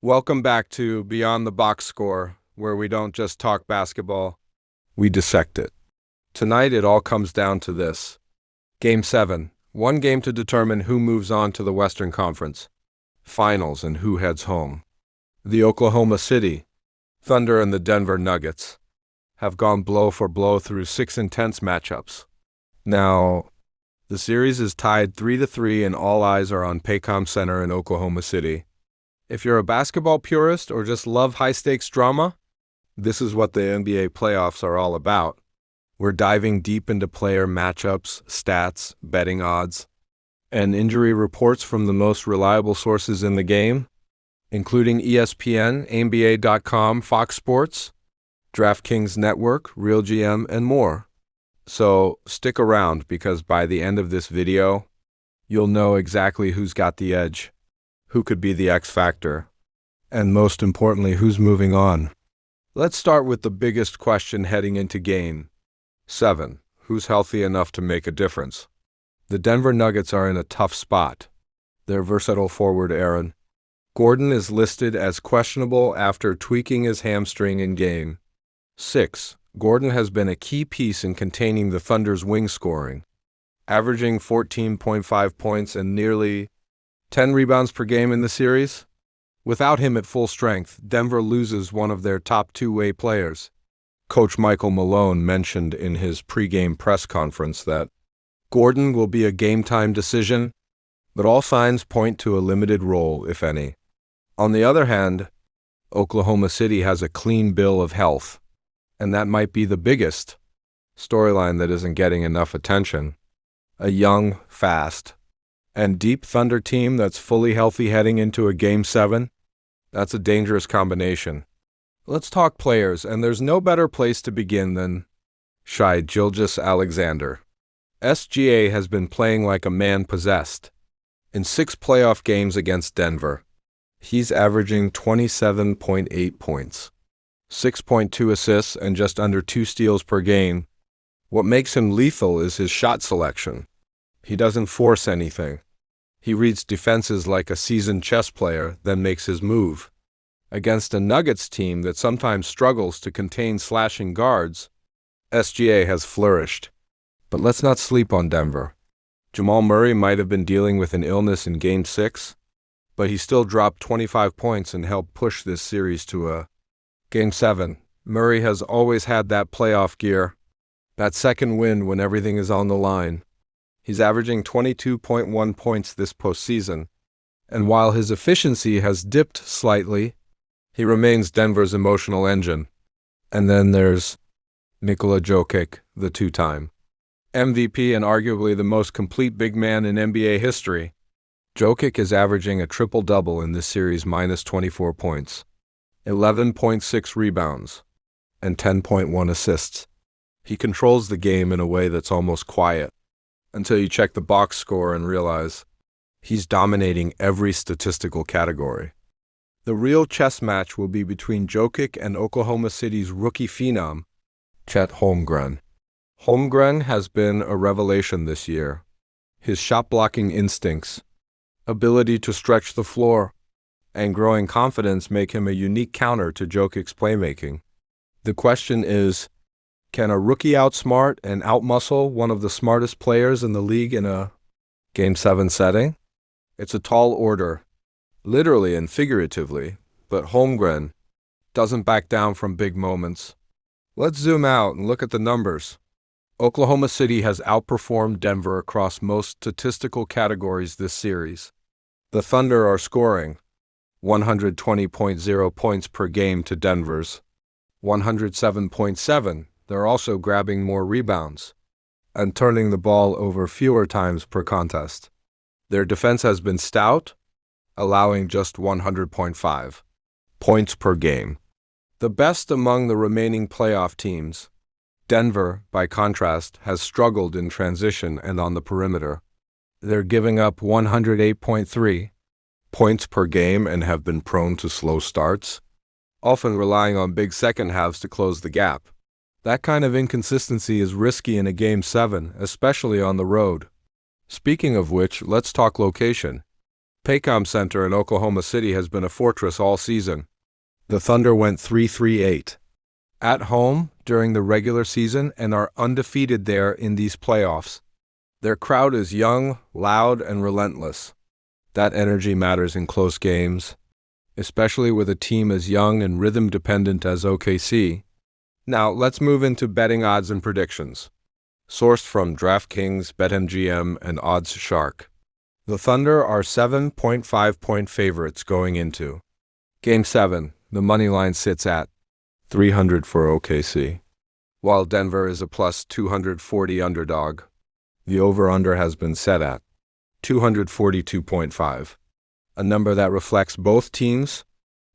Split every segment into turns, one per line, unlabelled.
Welcome back to Beyond the Box Score, where we don't just talk basketball, we dissect it. Tonight it all comes down to this. Game 7, one game to determine who moves on to the Western Conference Finals and who heads home. The Oklahoma City Thunder and the Denver Nuggets have gone blow for blow through 6 intense matchups. Now, the series is tied 3-3 and all eyes are on Paycom Center in Oklahoma City. If you're a basketball purist or just love high-stakes drama, this is what the NBA playoffs are all about. We're diving deep into player matchups, stats, betting odds, and injury reports from the most reliable sources in the game, including ESPN, NBA.com, Fox Sports, DraftKings Network, RealGM, and more. So stick around because by the end of this video, you'll know exactly who's got the edge, who could be the X factor, and most importantly, who's moving on. Let's start with the biggest question heading into Game 7. Who's healthy enough to make a difference? The Denver Nuggets are in a tough spot. Their versatile forward Aaron Gordon is listed as questionable after tweaking his hamstring in Game 6. Gordon has been a key piece in containing the Thunder's wing scoring, averaging 14.5 points and nearly 10 rebounds per game in the series. Without him at full strength, Denver loses one of their top two-way players. Coach Michael Malone mentioned in his pregame press conference that Gordon will be a game-time decision, but all signs point to a limited role, if any. On the other hand, Oklahoma City has a clean bill of health, and that might be the biggest storyline that isn't getting enough attention. A young, fast, and deep Thunder team that's fully healthy heading into a Game 7, that's a dangerous combination. Let's talk players, and there's no better place to begin than Shai Gilgeous-Alexander. SGA has been playing like a man possessed. In 6 playoff games against Denver, he's averaging 27.8 points, 6.2 assists, and just under 2 steals per game. What makes him lethal is his shot selection. He doesn't force anything. He reads defenses like a seasoned chess player, then makes his move. Against a Nuggets team that sometimes struggles to contain slashing guards, SGA has flourished. But let's not sleep on Denver. Jamal Murray might have been dealing with an illness in Game 6, but he still dropped 25 points and helped push this series to a Game 7. Murray has always had that playoff gear, that second win when everything is on the line. He's averaging 22.1 points this postseason, and while his efficiency has dipped slightly, he remains Denver's emotional engine. And then there's Nikola Jokić, the two-time MVP and arguably the most complete big man in NBA history. Jokic is averaging a triple-double in this series minus 24 points, 11.6 rebounds, and 10.1 assists. He controls the game in a way that's almost quiet, until you check the box score and realize he's dominating every statistical category. The real chess match will be between Jokic and Oklahoma City's rookie phenom, Chet Holmgren. Holmgren has been a revelation this year. His shot-blocking instincts, ability to stretch the floor, and growing confidence make him a unique counter to Jokic's playmaking. The question is, can a rookie outsmart and outmuscle one of the smartest players in the league in a Game 7 setting? It's a tall order, literally and figuratively, but Holmgren doesn't back down from big moments. Let's zoom out and look at the numbers. Oklahoma City has outperformed Denver across most statistical categories this series. The Thunder are scoring 120.0 points per game to Denver's 107.7. They're also grabbing more rebounds and turning the ball over fewer times per contest. Their defense has been stout, allowing just 100.5 points per game. The best among the remaining playoff teams. Denver, by contrast, has struggled in transition and on the perimeter. They're giving up 108.3 points per game and have been prone to slow starts, often relying on big second halves to close the gap. That kind of inconsistency is risky in a Game 7, especially on the road. Speaking of which, let's talk location. Paycom Center in Oklahoma City has been a fortress all season. The Thunder went 3-3-8 at home during the regular season and are undefeated there in these playoffs. Their crowd is young, loud, and relentless. That energy matters in close games, especially with a team as young and rhythm-dependent as OKC. Now, let's move into betting odds and predictions. Sourced from DraftKings, BetMGM, and OddsShark. The Thunder are 7.5-point favorites going into Game 7. The money line sits at 300 for OKC, while Denver is a plus 240 underdog. The over-under has been set at 242.5, a number that reflects both teams'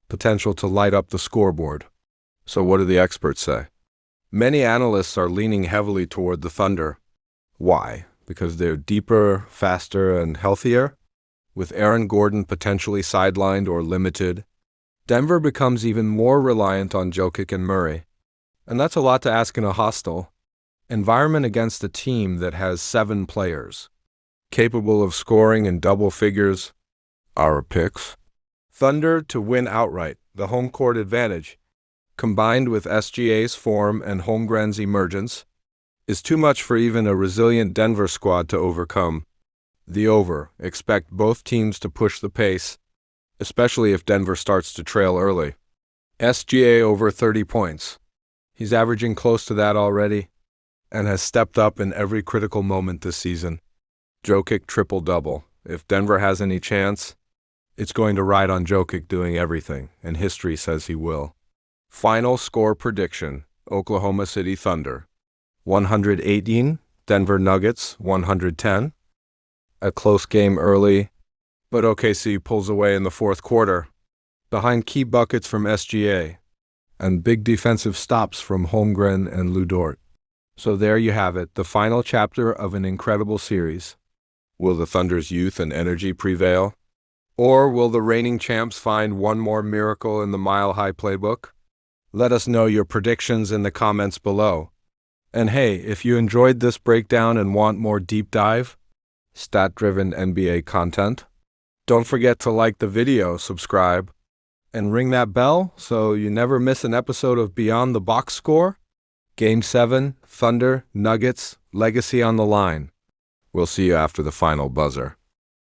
potential to light up the scoreboard. So what do the experts say? Many analysts are leaning heavily toward the Thunder. Why? Because they're deeper, faster, and healthier? With Aaron Gordon potentially sidelined or limited, Denver becomes even more reliant on Jokic and Murray. And that's a lot to ask in a hostile environment against a team that has 7 players capable of scoring in double figures. Our picks: Thunder to win outright, the home court advantage, combined with SGA's form and Holmgren's emergence, is too much for even a resilient Denver squad to overcome. The over: expect both teams to push the pace, especially if Denver starts to trail early. SGA over 30 points. He's averaging close to that already and has stepped up in every critical moment this season. Jokic triple-double. If Denver has any chance, it's going to ride on Jokic doing everything, and history says he will. Final score prediction: Oklahoma City Thunder 118, Denver Nuggets 110. A close game early, but OKC pulls away in the fourth quarter, behind key buckets from SGA and big defensive stops from Holmgren and Lu Dort. So there you have it, the final chapter of an incredible series. Will the Thunder's youth and energy prevail? Or will the reigning champs find one more miracle in the mile-high playbook? Let us know your predictions in the comments below. And hey, if you enjoyed this breakdown and want more deep dive, stat-driven NBA content, don't forget to like the video, subscribe, and ring that bell so you never miss an episode of Beyond the Box Score. Game 7, Thunder, Nuggets, legacy on the line. We'll see you after the final buzzer.